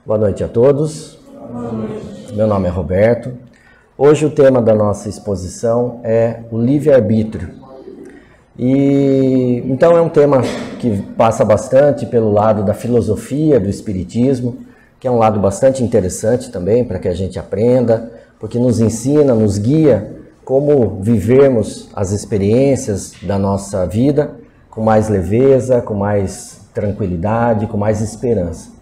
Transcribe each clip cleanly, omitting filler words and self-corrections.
Boa noite a todos. Meu nome é Roberto. Hoje o tema da nossa exposição é o livre-arbítrio. Então é um tema que passa bastante pelo lado da filosofia do espiritismo, que é um lado bastante interessante também para que a gente aprenda, porque nos ensina, nos guia como vivermos as experiências da nossa vida com mais leveza, com mais tranquilidade, com mais esperança.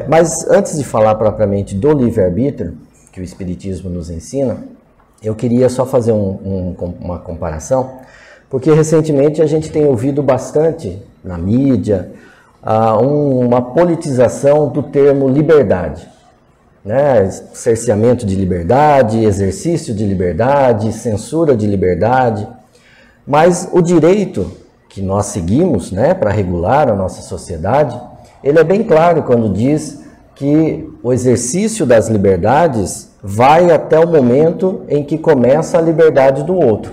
Mas antes de falar propriamente do livre-arbítrio, que o Espiritismo nos ensina, eu queria só fazer uma comparação, porque recentemente a gente tem ouvido bastante na mídia uma politização do termo liberdade, né? Cerceamento de liberdade, exercício de liberdade, censura de liberdade, mas o direito que nós seguimos, né, para regular a nossa sociedade, ele é bem claro quando diz que o exercício das liberdades vai até o momento em que começa a liberdade do outro.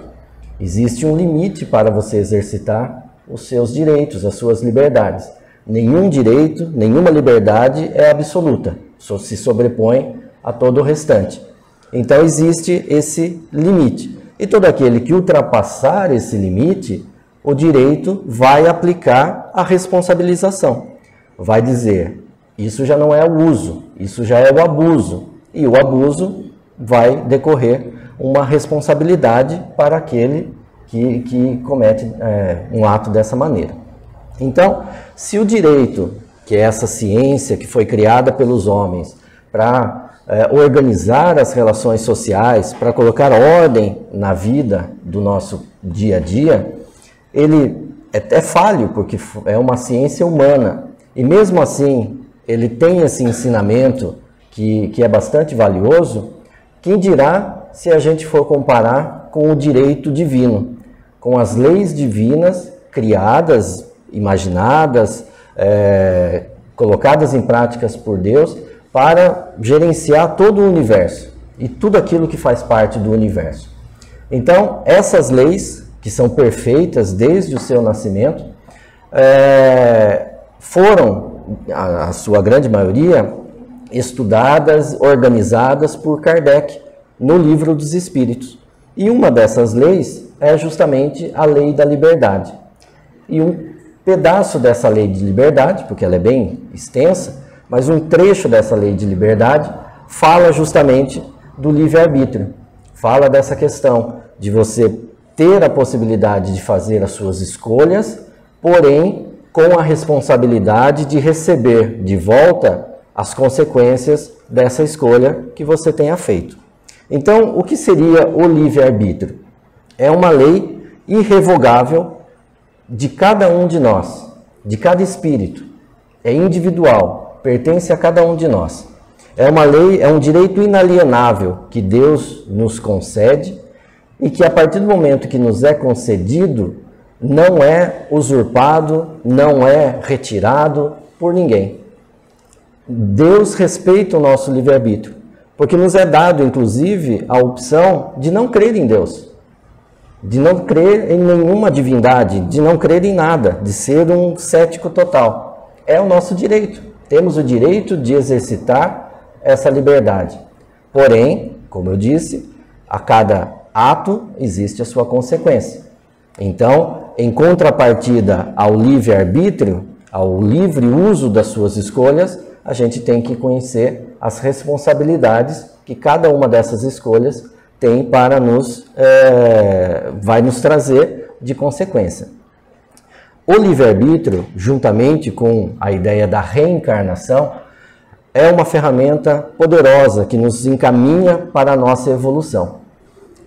Existe um limite para você exercitar os seus direitos, as suas liberdades. Nenhum direito, nenhuma liberdade é absoluta, se sobrepõe a todo o restante. Então existe esse limite. E todo aquele que ultrapassar esse limite, o direito vai aplicar a responsabilização. Vai dizer, isso já não é o uso, isso já é o abuso. E o abuso vai decorrer uma responsabilidade para aquele que comete um ato dessa maneira. Então, se o direito, que é essa ciência que foi criada pelos homens para organizar as relações sociais, para colocar ordem na vida do nosso dia a dia, ele é falho, porque é uma ciência humana. E mesmo assim, ele tem esse ensinamento que é bastante valioso. Quem dirá se a gente for comparar com o direito divino, com as leis divinas criadas, imaginadas, colocadas em práticas por Deus para gerenciar todo o universo e tudo aquilo que faz parte do universo. Então, essas leis, que são perfeitas desde o seu nascimento, foram, a sua grande maioria, estudadas, organizadas por Kardec no Livro dos Espíritos. E uma dessas leis é justamente a lei da liberdade. E um pedaço dessa lei de liberdade, porque ela é bem extensa, mas um trecho dessa lei de liberdade fala justamente do livre-arbítrio. Fala dessa questão de você ter a possibilidade de fazer as suas escolhas, porém com a responsabilidade de receber de volta as consequências dessa escolha que você tenha feito. Então, o que seria o livre-arbítrio? É uma lei irrevogável de cada um de nós, de cada espírito. É individual, pertence a cada um de nós. É uma lei, é um direito inalienável que Deus nos concede e que a partir do momento que nos é concedido, não é usurpado, não é retirado por ninguém. Deus respeita o nosso livre-arbítrio, porque nos é dado, inclusive, a opção de não crer em Deus, de não crer em nenhuma divindade, de não crer em nada, de ser um cético total. É o nosso direito. Temos o direito de exercitar essa liberdade. Porém, como eu disse, a cada ato existe a sua consequência. Então, em contrapartida ao livre-arbítrio, ao livre uso das suas escolhas, a gente tem que conhecer as responsabilidades que cada uma dessas escolhas tem para vai nos trazer de consequência. O livre-arbítrio, juntamente com a ideia da reencarnação, é uma ferramenta poderosa que nos encaminha para a nossa evolução.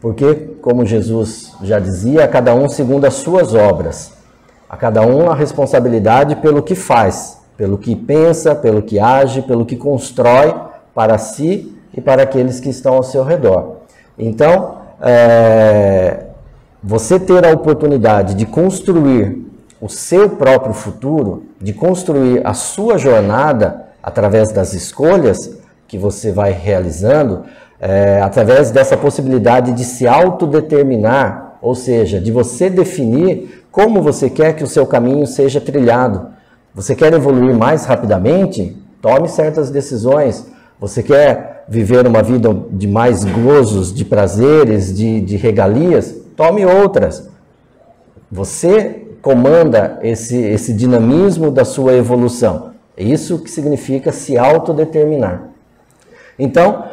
Porque, como Jesus já dizia, a cada um segundo as suas obras, a cada um a responsabilidade pelo que faz, pelo que pensa, pelo que age, pelo que constrói para si e para aqueles que estão ao seu redor. Então, você ter a oportunidade de construir o seu próprio futuro, de construir a sua jornada através das escolhas que você vai realizando, através dessa possibilidade de se autodeterminar, ou seja, de você definir como você quer que o seu caminho seja trilhado. Você quer evoluir mais rapidamente? Tome certas decisões. Você quer viver uma vida de mais gozos, de prazeres, de regalias? Tome outras. Você comanda esse dinamismo da sua evolução. É isso que significa se autodeterminar. Então,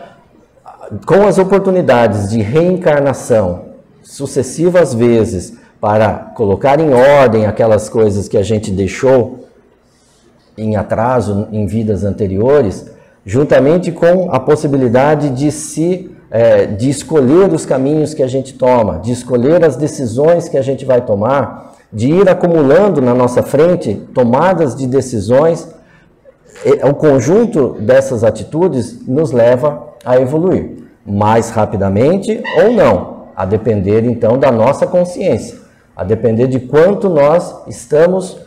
com as oportunidades de reencarnação sucessivas vezes para colocar em ordem aquelas coisas que a gente deixou em atraso em vidas anteriores, juntamente com a possibilidade de escolher os caminhos que a gente toma, de escolher as decisões que a gente vai tomar, de ir acumulando na nossa frente tomadas de decisões, o conjunto dessas atitudes nos leva a evoluir mais rapidamente ou não, a depender então da nossa consciência, a depender de quanto nós estamos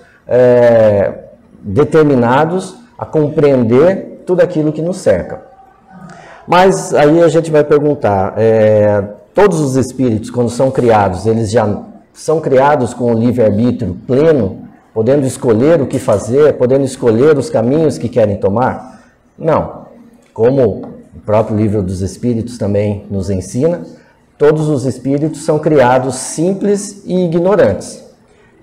determinados a compreender tudo aquilo que nos cerca. Mas aí a gente vai perguntar, todos os espíritos, quando são criados, eles já são criados com o livre-arbítrio pleno, podendo escolher o que fazer, podendo escolher os caminhos que querem tomar? Não. Como o próprio Livro dos Espíritos também nos ensina, todos os espíritos são criados simples e ignorantes.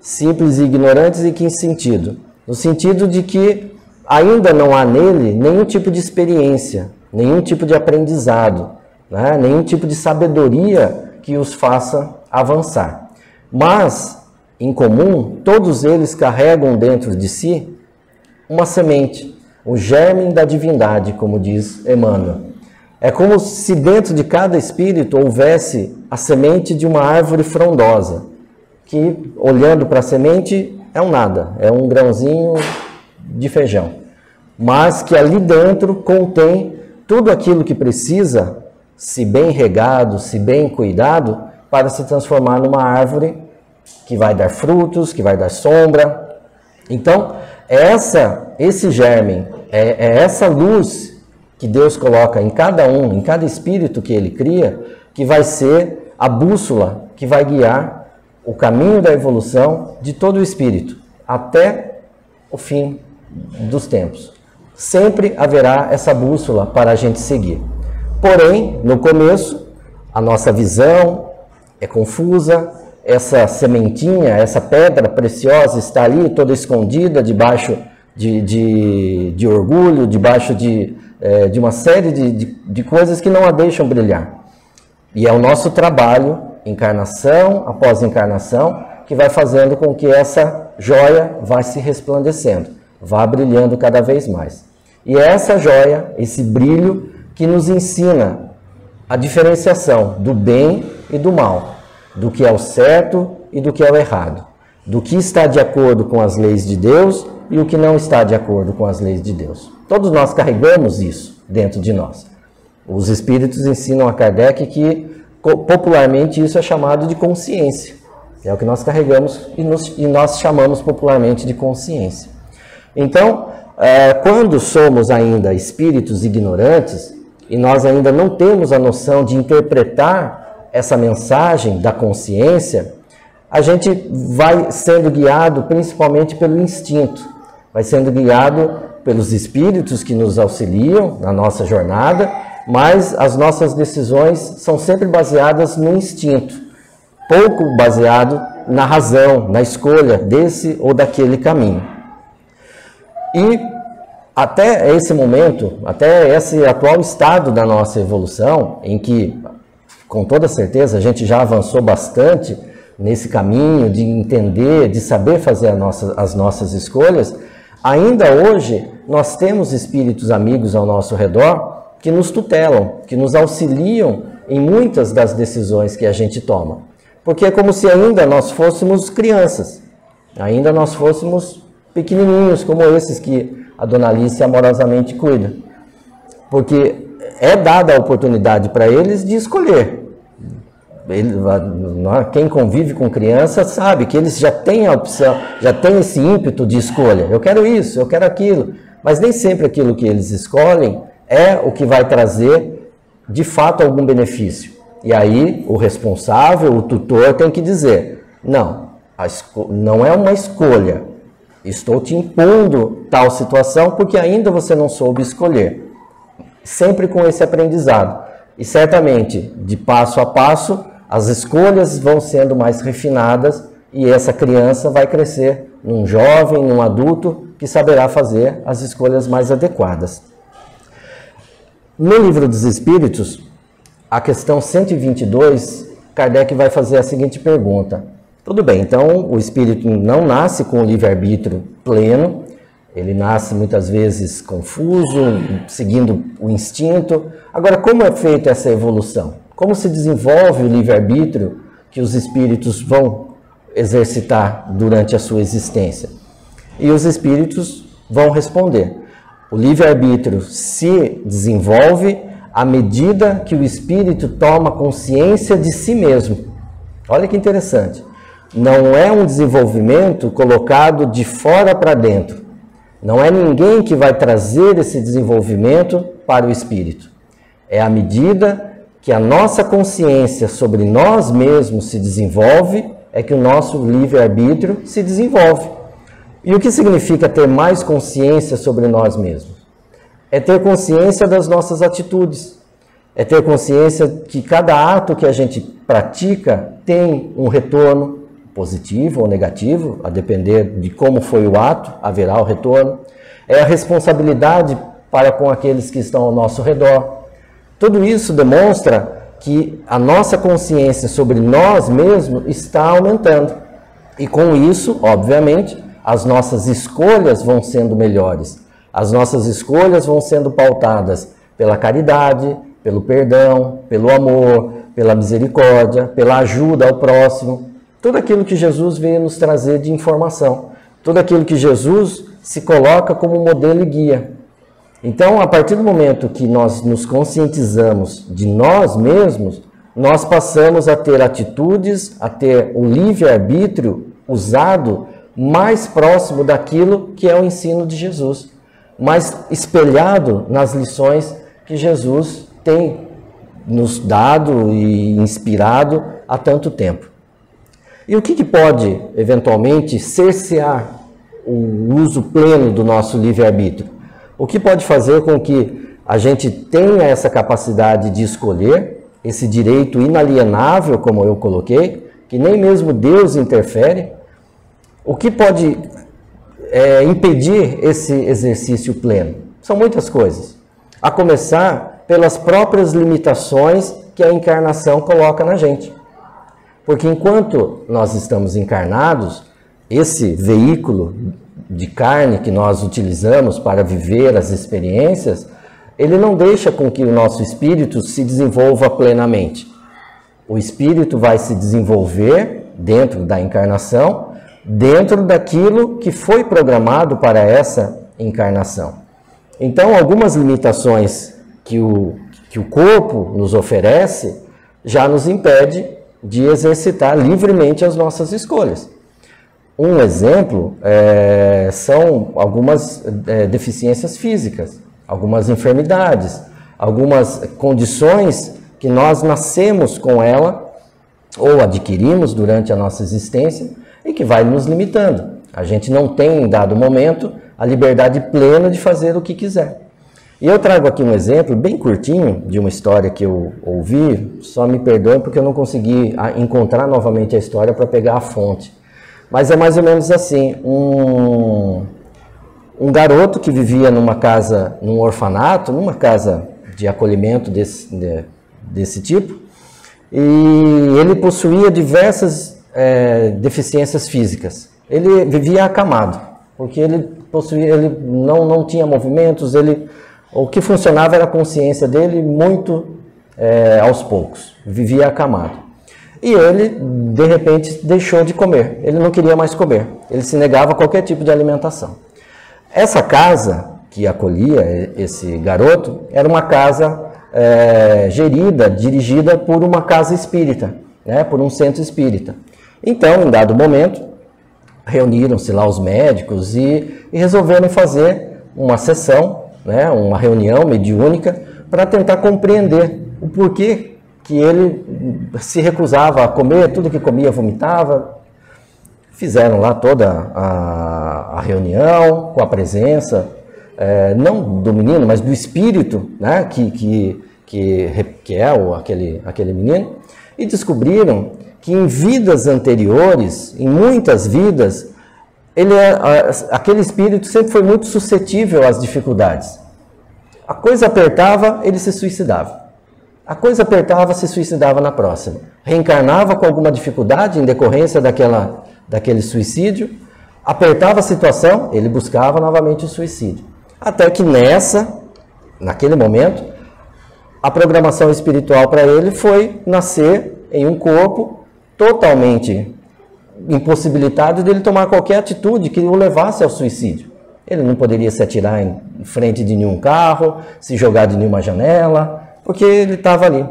Simples e ignorantes em que sentido? No sentido de que ainda não há nele nenhum tipo de experiência, nenhum tipo de aprendizado, né? Nenhum tipo de sabedoria que os faça avançar. Mas, em comum, todos eles carregam dentro de si uma semente, o germe da divindade, como diz Emmanuel. É como se dentro de cada espírito houvesse a semente de uma árvore frondosa, que, olhando para a semente, é um nada, é um grãozinho de feijão, mas que ali dentro contém tudo aquilo que precisa, se bem regado, se bem cuidado, para se transformar numa árvore que vai dar frutos, que vai dar sombra. Então, esse germe, essa luz que Deus coloca em cada um, em cada espírito que Ele cria, que vai ser a bússola que vai guiar o caminho da evolução de todo o espírito, até o fim dos tempos. Sempre haverá essa bússola para a gente seguir. Porém, no começo, a nossa visão é confusa, essa sementinha, essa pedra preciosa está ali toda escondida debaixo de orgulho, debaixo de uma série de coisas que não a deixam brilhar. E é o nosso trabalho, encarnação após encarnação, que vai fazendo com que essa joia vá se resplandecendo, vá brilhando cada vez mais. E é essa joia, esse brilho, que nos ensina a diferenciação do bem e do mal, do que é o certo e do que é o errado, do que está de acordo com as leis de Deus e o que não está de acordo com as leis de Deus. Todos nós carregamos isso dentro de nós. Os espíritos ensinam a Kardec que popularmente isso é chamado de consciência. É o que nós carregamos e nós chamamos popularmente de consciência. Então, quando somos ainda espíritos ignorantes e nós ainda não temos a noção de interpretar essa mensagem da consciência, a gente vai sendo guiado principalmente pelo instinto, vai sendo guiado pelos espíritos que nos auxiliam na nossa jornada, mas as nossas decisões são sempre baseadas no instinto, pouco baseado na razão, na escolha desse ou daquele caminho. E até esse momento, até esse atual estado da nossa evolução, em que, com toda certeza, a gente já avançou bastante nesse caminho de entender, de saber fazer as nossas escolhas, ainda hoje nós temos espíritos amigos ao nosso redor que nos tutelam, que nos auxiliam em muitas das decisões que a gente toma. Porque é como se ainda nós fôssemos crianças, ainda nós fôssemos pequenininhos, como esses que a Dona Alice amorosamente cuida. Porque é dada a oportunidade para eles de escolher. Quem convive com criança sabe que eles já têm a opção, já têm esse ímpeto de escolha. Eu quero isso, eu quero aquilo. Mas nem sempre aquilo que eles escolhem é o que vai trazer, de fato, algum benefício. E aí o responsável, o tutor, tem que dizer, não, não é uma escolha. Estou te impondo tal situação porque ainda você não soube escolher. Sempre com esse aprendizado. E certamente, de passo a passo, as escolhas vão sendo mais refinadas e essa criança vai crescer num jovem, num adulto que saberá fazer as escolhas mais adequadas. No Livro dos Espíritos, a questão 122, Kardec vai fazer a seguinte pergunta. Tudo bem, então o espírito não nasce com o livre-arbítrio pleno, ele nasce muitas vezes confuso, seguindo o instinto. Agora, como é feita essa evolução? Como se desenvolve o livre-arbítrio que os espíritos vão exercitar durante a sua existência? E os espíritos vão responder. O livre-arbítrio se desenvolve à medida que o espírito toma consciência de si mesmo. Olha que interessante. Não é um desenvolvimento colocado de fora para dentro. Não é ninguém que vai trazer esse desenvolvimento para o espírito. É à medida que a nossa consciência sobre nós mesmos se desenvolve, é que o nosso livre-arbítrio se desenvolve. E o que significa ter mais consciência sobre nós mesmos? É ter consciência das nossas atitudes. É ter consciência que cada ato que a gente pratica tem um retorno positivo ou negativo, a depender de como foi o ato, haverá o retorno. É a responsabilidade para com aqueles que estão ao nosso redor. Tudo isso demonstra que a nossa consciência sobre nós mesmos está aumentando. E com isso, obviamente, as nossas escolhas vão sendo melhores. As nossas escolhas vão sendo pautadas pela caridade, pelo perdão, pelo amor, pela misericórdia, pela ajuda ao próximo. Tudo aquilo que Jesus veio nos trazer de informação. Tudo aquilo que Jesus se coloca como modelo e guia. Então, a partir do momento que nós nos conscientizamos de nós mesmos, nós passamos a ter atitudes, a ter o livre-arbítrio usado mais próximo daquilo que é o ensino de Jesus, mais espelhado nas lições que Jesus tem nos dado e inspirado há tanto tempo. E o que pode, eventualmente, cercear o uso pleno do nosso livre-arbítrio? O que pode fazer com que a gente tenha essa capacidade de escolher, esse direito inalienável, como eu coloquei, que nem mesmo Deus interfere? O que pode impedir esse exercício pleno? São muitas coisas. A começar pelas próprias limitações que a encarnação coloca na gente. Porque enquanto nós estamos encarnados, esse veículo de carne que nós utilizamos para viver as experiências, ele não deixa com que o nosso espírito se desenvolva plenamente. O espírito vai se desenvolver dentro da encarnação, dentro daquilo que foi programado para essa encarnação. Então, algumas limitações que o corpo nos oferece já nos impede de exercitar livremente as nossas escolhas. Um exemplo são algumas deficiências físicas, algumas enfermidades, algumas condições que nós nascemos com ela ou adquirimos durante a nossa existência e que vai nos limitando. A gente não tem, em dado momento, a liberdade plena de fazer o que quiser. E eu trago aqui um exemplo bem curtinho de uma história que eu ouvi, só me perdoem porque eu não consegui encontrar novamente a história para pegar a fonte. Mas é mais ou menos assim, um garoto que vivia numa casa, num orfanato, numa casa de acolhimento desse tipo, e ele possuía diversas deficiências físicas. Ele vivia acamado, porque ele não tinha movimentos, o que funcionava era a consciência dele muito aos poucos, vivia acamado. E ele, de repente, deixou de comer, ele não queria mais comer, ele se negava a qualquer tipo de alimentação. Essa casa que acolhia esse garoto era uma casa gerida, dirigida por uma casa espírita, por um centro espírita. Então, em dado momento, reuniram-se lá os médicos e resolveram fazer uma sessão, uma reunião mediúnica para tentar compreender o porquê que ele se recusava a comer, tudo que comia vomitava. Fizeram lá toda a reunião com a presença, não do menino, mas do espírito, né, que é aquele menino, e descobriram que em vidas anteriores, em muitas vidas, aquele espírito sempre foi muito suscetível às dificuldades. A coisa apertava, ele se suicidava. A coisa apertava, se suicidava na próxima. Reencarnava com alguma dificuldade em decorrência daquele suicídio, apertava a situação, ele buscava novamente o suicídio. Até que naquele momento, a programação espiritual para ele foi nascer em um corpo totalmente impossibilitado dele tomar qualquer atitude que o levasse ao suicídio. Ele não poderia se atirar em frente de nenhum carro, se jogar de nenhuma janela, porque ele estava ali.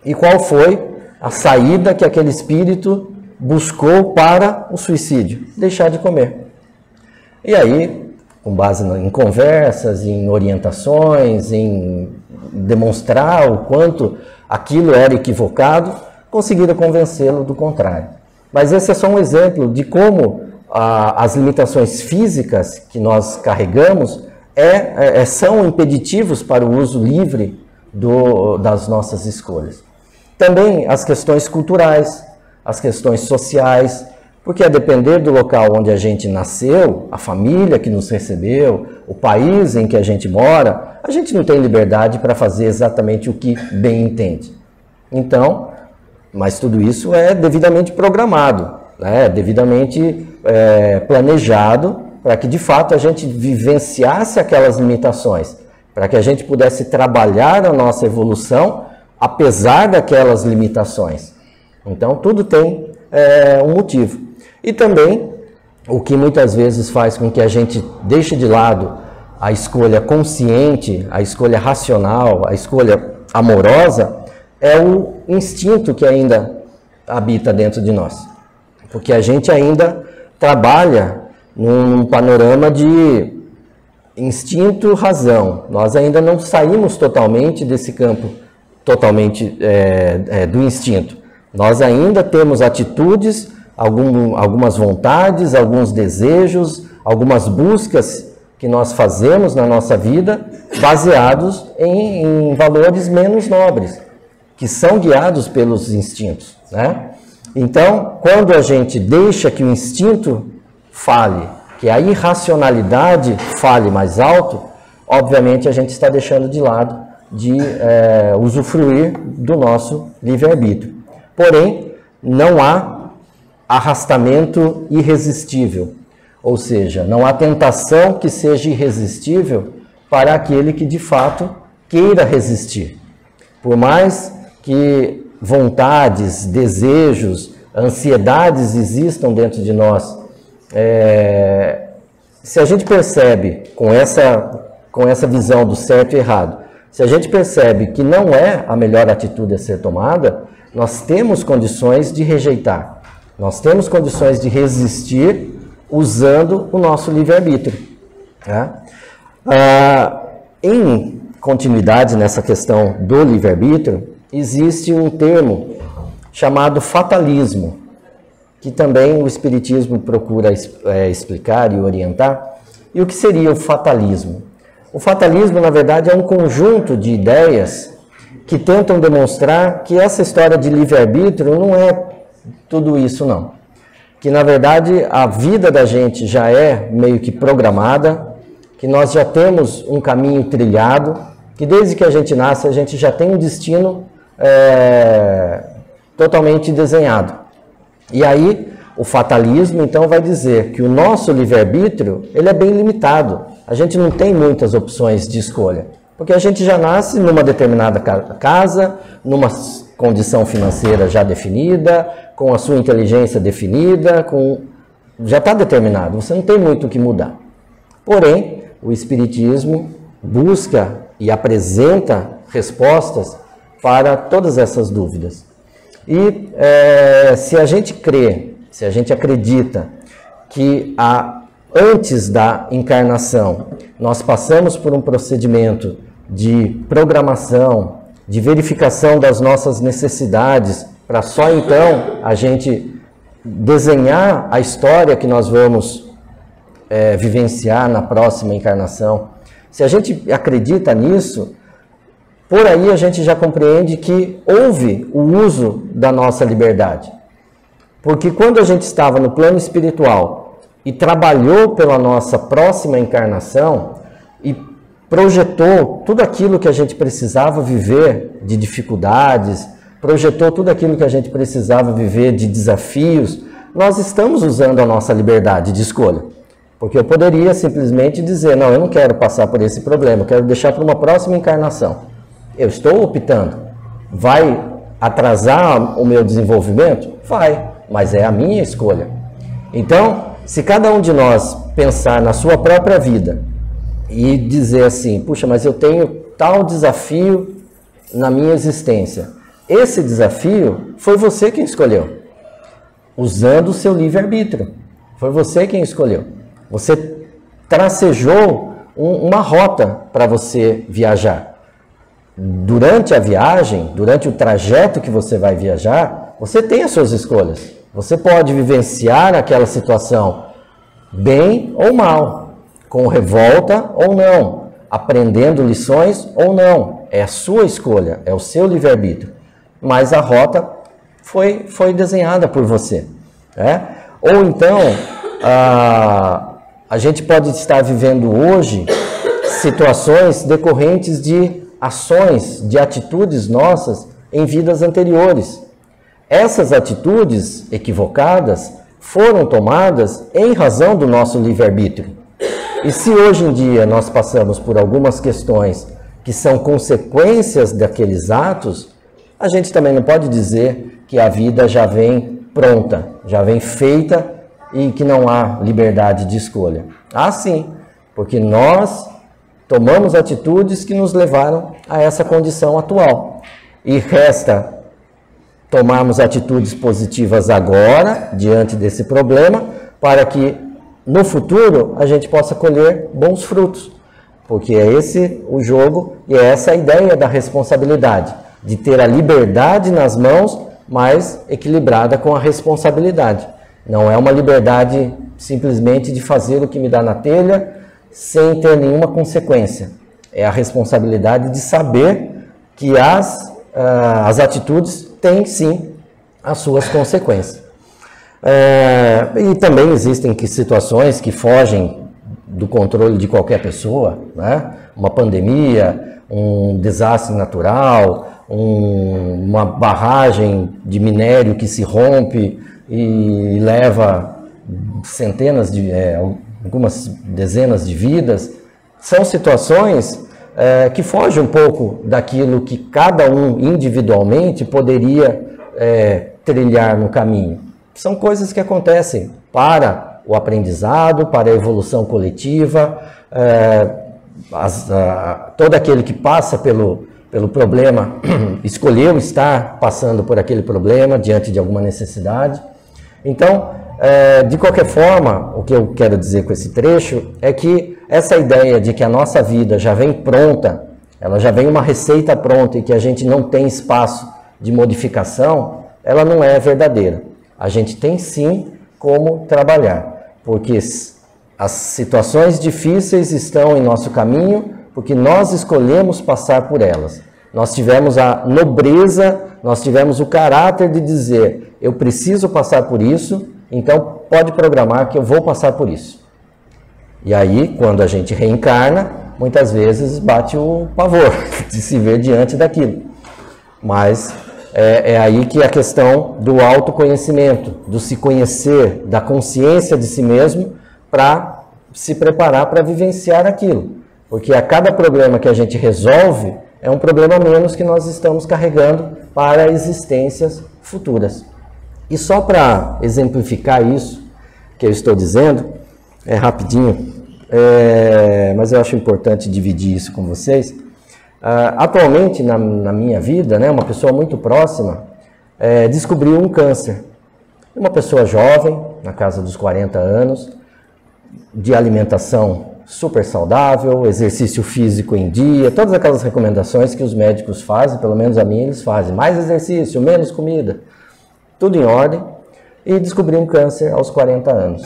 E qual foi a saída que aquele espírito buscou para o suicídio? Deixar de comer. E aí, com base em conversas, em orientações, em demonstrar o quanto aquilo era equivocado, conseguiram convencê-lo do contrário. Mas esse é só um exemplo de como as limitações físicas que nós carregamos são impeditivos para o uso livre das nossas escolhas. Também as questões culturais, as questões sociais, porque a depender do local onde a gente nasceu, a família que nos recebeu, o país em que a gente mora, a gente não tem liberdade para fazer exatamente o que bem entende. Então, mas tudo isso é devidamente programado, né? Devidamente planejado para que de fato a gente vivenciasse aquelas limitações, para que a gente pudesse trabalhar a nossa evolução apesar daquelas limitações. Então tudo tem um motivo. E também o que muitas vezes faz com que a gente deixe de lado a escolha consciente, a escolha racional, a escolha amorosa, é o instinto que ainda habita dentro de nós. Porque a gente ainda trabalha num panorama de instinto-razão. Nós ainda não saímos totalmente desse campo, totalmente do instinto. Nós ainda temos atitudes, algumas vontades, alguns desejos, algumas buscas que nós fazemos na nossa vida baseados em valores menos nobres, que são guiados pelos instintos, né? Então, quando a gente deixa que o instinto fale, que a irracionalidade fale mais alto, obviamente a gente está deixando de lado de usufruir do nosso livre-arbítrio. Porém, não há arrastamento irresistível, ou seja, não há tentação que seja irresistível para aquele que de fato queira resistir. Por mais que vontades, desejos, ansiedades existam dentro de nós, se a gente percebe com essa visão do certo e errado, se a gente percebe que não é a melhor atitude a ser tomada, nós temos condições de rejeitar, nós temos condições de resistir usando o nosso livre-arbítrio. Né? Em continuidade nessa questão do livre-arbítrio, existe um termo chamado fatalismo, que também o Espiritismo procura explicar e orientar. E o que seria o fatalismo? O fatalismo, na verdade, é um conjunto de ideias que tentam demonstrar que essa história de livre-arbítrio não é tudo isso, não. Que, na verdade, a vida da gente já é meio que programada, que nós já temos um caminho trilhado, que desde que a gente nasce, a gente já tem um destino totalmente desenhado. E aí, o fatalismo, então, vai dizer que o nosso livre-arbítrio, ele é bem limitado. A gente não tem muitas opções de escolha, porque a gente já nasce numa determinada casa, numa condição financeira já definida, com a sua inteligência definida, já está determinado, você não tem muito o que mudar. Porém, o Espiritismo busca e apresenta respostas para todas essas dúvidas. E se a gente crê, se a gente acredita que antes da encarnação nós passamos por um procedimento de programação, de verificação das nossas necessidades, para só então a gente desenhar a história que nós vamos vivenciar na próxima encarnação. Se a gente acredita nisso, por aí a gente já compreende que houve o uso da nossa liberdade. Porque quando a gente estava no plano espiritual e trabalhou pela nossa próxima encarnação e projetou tudo aquilo que a gente precisava viver de dificuldades, projetou tudo aquilo que a gente precisava viver de desafios, nós estamos usando a nossa liberdade de escolha. Porque eu poderia simplesmente dizer, não, eu não quero passar por esse problema, eu quero deixar para uma próxima encarnação. Eu estou optando. Vai atrasar o meu desenvolvimento? Vai, mas é a minha escolha. Então, se cada um de nós pensar na sua própria vida e dizer assim, puxa, mas eu tenho tal desafio na minha existência. Esse desafio foi você quem escolheu, usando o seu livre-arbítrio. Foi você quem escolheu. Você tracejou uma rota para você viajar. Durante a viagem, durante o trajeto que você vai viajar, você tem as suas escolhas. Você pode vivenciar aquela situação bem ou mal, com revolta ou não, aprendendo lições ou não. É a sua escolha, é o seu livre-arbítrio. Mas a rota foi desenhada por você. Né? Ou então, a gente pode estar vivendo hoje situações decorrentes de ações, de atitudes nossas em vidas anteriores. Essas atitudes equivocadas foram tomadas em razão do nosso livre-arbítrio. E se hoje em dia nós passamos por algumas questões que são consequências daqueles atos, a gente também não pode dizer que a vida já vem pronta, já vem feita e que não há liberdade de escolha. Ah, sim, porque nós tomamos atitudes que nos levaram a essa condição atual. E resta tomarmos atitudes positivas agora, diante desse problema, para que no futuro a gente possa colher bons frutos. Porque é esse o jogo e é essa a ideia da responsabilidade, de ter a liberdade nas mãos, mas equilibrada com a responsabilidade. Não é uma liberdade simplesmente de fazer o que me dá na telha, sem ter nenhuma consequência. É a responsabilidade de saber que as atitudes têm, sim, as suas consequências. E também existem situações que fogem do controle de qualquer pessoa, né? Uma pandemia, um desastre natural, uma barragem de minério que se rompe e leva centenas de... algumas dezenas de vidas, são situações que fogem um pouco daquilo que cada um individualmente poderia trilhar no caminho. São coisas que acontecem para o aprendizado, para a evolução coletiva, todo aquele que passa pelo problema escolheu estar passando por aquele problema diante de alguma necessidade. Então, de qualquer forma, o que eu quero dizer com esse trecho é que essa ideia de que a nossa vida já vem pronta, ela já vem uma receita pronta e que a gente não tem espaço de modificação, ela não é verdadeira. A gente tem sim como trabalhar, porque as situações difíceis estão em nosso caminho, porque nós escolhemos passar por elas. Nós tivemos a nobreza, nós tivemos o caráter de dizer, eu preciso passar por isso, então pode programar que eu vou passar por isso. E aí, quando a gente reencarna, muitas vezes bate o pavor de se ver diante daquilo. Mas é aí que a questão do autoconhecimento, do se conhecer, da consciência de si mesmo, para se preparar para vivenciar aquilo. Porque a cada problema que a gente resolve, é um problema menos que nós estamos carregando para existências futuras. E só para exemplificar isso que eu estou dizendo, rapidinho, mas eu acho importante dividir isso com vocês. Atualmente, na minha vida, né, uma pessoa muito próxima descobriu um câncer. Uma pessoa jovem, na casa dos 40 anos, de alimentação super saudável, exercício físico em dia, todas aquelas recomendações que os médicos fazem, pelo menos a mim eles fazem. Mais exercício, menos comida, tudo em ordem. e descobri um câncer aos 40 anos.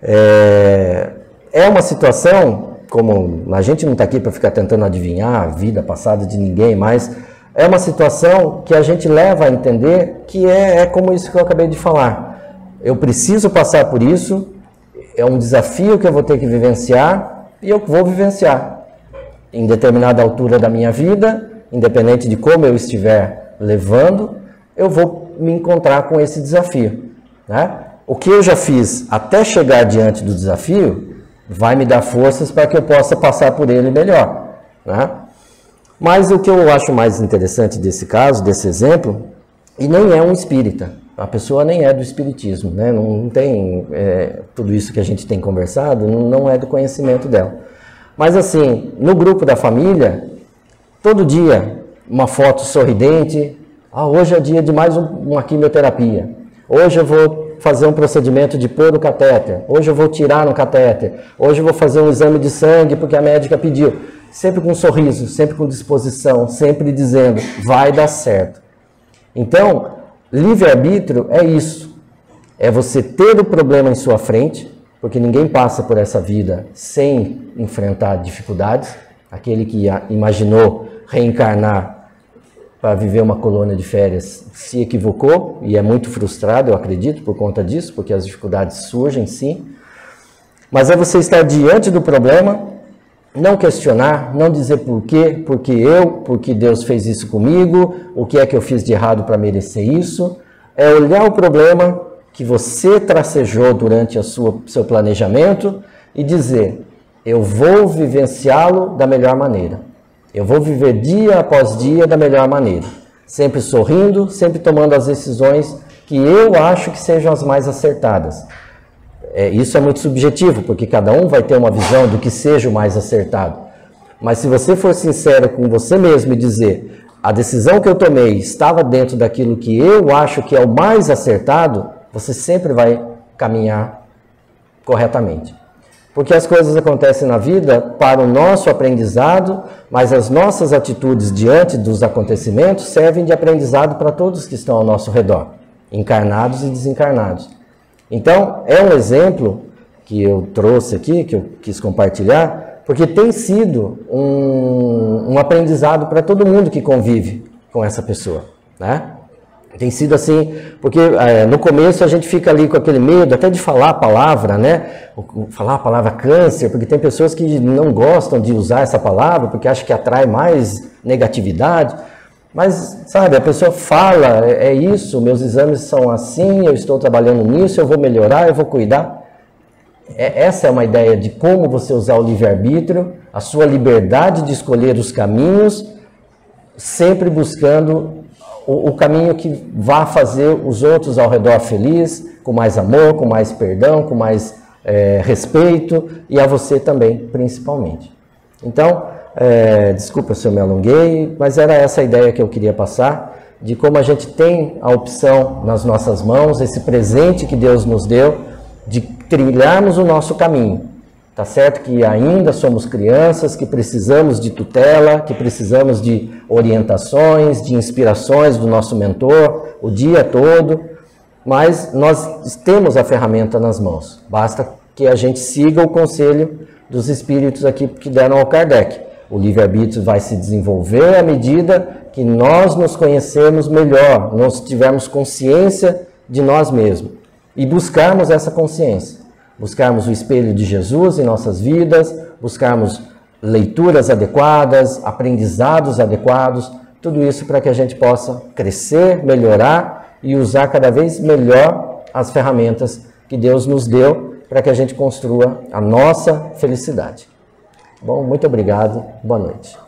É uma situação, como a gente não está aqui para ficar tentando adivinhar a vida passada de ninguém, mas é uma situação que a gente leva a entender que é como isso que eu acabei de falar. Eu preciso passar por isso, é um desafio que eu vou ter que vivenciar e eu vou vivenciar. Em determinada altura da minha vida, independente de como eu estiver levando, eu vou me encontrar com esse desafio, né? O que eu já fiz até chegar diante do desafio vai me dar forças para que eu possa passar por ele melhor, né? Mas o que eu acho mais interessante desse caso, desse exemplo, e nem é um espírita, a pessoa nem é do espiritismo, né? Não tem tudo isso que a gente tem conversado, não é do conhecimento dela. Mas assim, no grupo da família, todo dia uma foto sorridente, hoje é dia de mais uma quimioterapia, hoje eu vou fazer um procedimento de pôr o catéter, hoje eu vou tirar no catéter, hoje eu vou fazer um exame de sangue porque a médica pediu. Sempre com um sorriso, sempre com disposição, sempre dizendo, vai dar certo. Então, livre-arbítrio é isso, é você ter o problema em sua frente, porque ninguém passa por essa vida sem enfrentar dificuldades. Aquele que imaginou reencarnar para viver uma colônia de férias se equivocou e é muito frustrado, eu acredito, por conta disso, porque as dificuldades surgem, sim. Mas é você estar diante do problema, não questionar, não dizer por quê, porque Deus fez isso comigo, o que é que eu fiz de errado para merecer isso. É olhar o problema que você tracejou durante seu planejamento e dizer, eu vou vivenciá-lo da melhor maneira. Eu vou viver dia após dia da melhor maneira. Sempre sorrindo, sempre tomando as decisões que eu acho que sejam as mais acertadas. Isso é muito subjetivo, porque cada um vai ter uma visão do que seja o mais acertado. Mas se você for sincero com você mesmo e dizer, a decisão que eu tomei estava dentro daquilo que eu acho que é o mais acertado, você sempre vai caminhar corretamente. Porque as coisas acontecem na vida para o nosso aprendizado, mas as nossas atitudes diante dos acontecimentos servem de aprendizado para todos que estão ao nosso redor, encarnados e desencarnados. Então, é um exemplo que eu trouxe aqui, que eu quis compartilhar, porque tem sido um aprendizado para todo mundo que convive com essa pessoa, né? Tem sido assim, porque no começo a gente fica ali com aquele medo até de falar a palavra, né? Falar a palavra câncer, porque tem pessoas que não gostam de usar essa palavra, porque acham que atrai mais negatividade. Mas, sabe, a pessoa fala, é isso, meus exames são assim, eu estou trabalhando nisso, eu vou melhorar, eu vou cuidar. Essa é uma ideia de como você usar o livre-arbítrio, a sua liberdade de escolher os caminhos, sempre buscando o caminho que vá fazer os outros ao redor feliz, com mais amor, com mais perdão, com mais respeito, e a você também, principalmente. Então, desculpa se eu me alonguei, mas era essa a ideia que eu queria passar, de como a gente tem a opção nas nossas mãos, esse presente que Deus nos deu, de trilharmos o nosso caminho. Tá certo que ainda somos crianças, que precisamos de tutela, que precisamos de orientações, de inspirações do nosso mentor o dia todo, mas nós temos a ferramenta nas mãos. Basta que a gente siga o conselho dos espíritos aqui que deram ao Kardec. O livre-arbítrio vai se desenvolver à medida que nós nos conhecermos melhor, nós tivermos consciência de nós mesmos e buscarmos essa consciência. Buscarmos o espelho de Jesus em nossas vidas, buscarmos leituras adequadas, aprendizados adequados, tudo isso para que a gente possa crescer, melhorar e usar cada vez melhor as ferramentas que Deus nos deu para que a gente construa a nossa felicidade. Bom, muito obrigado, boa noite.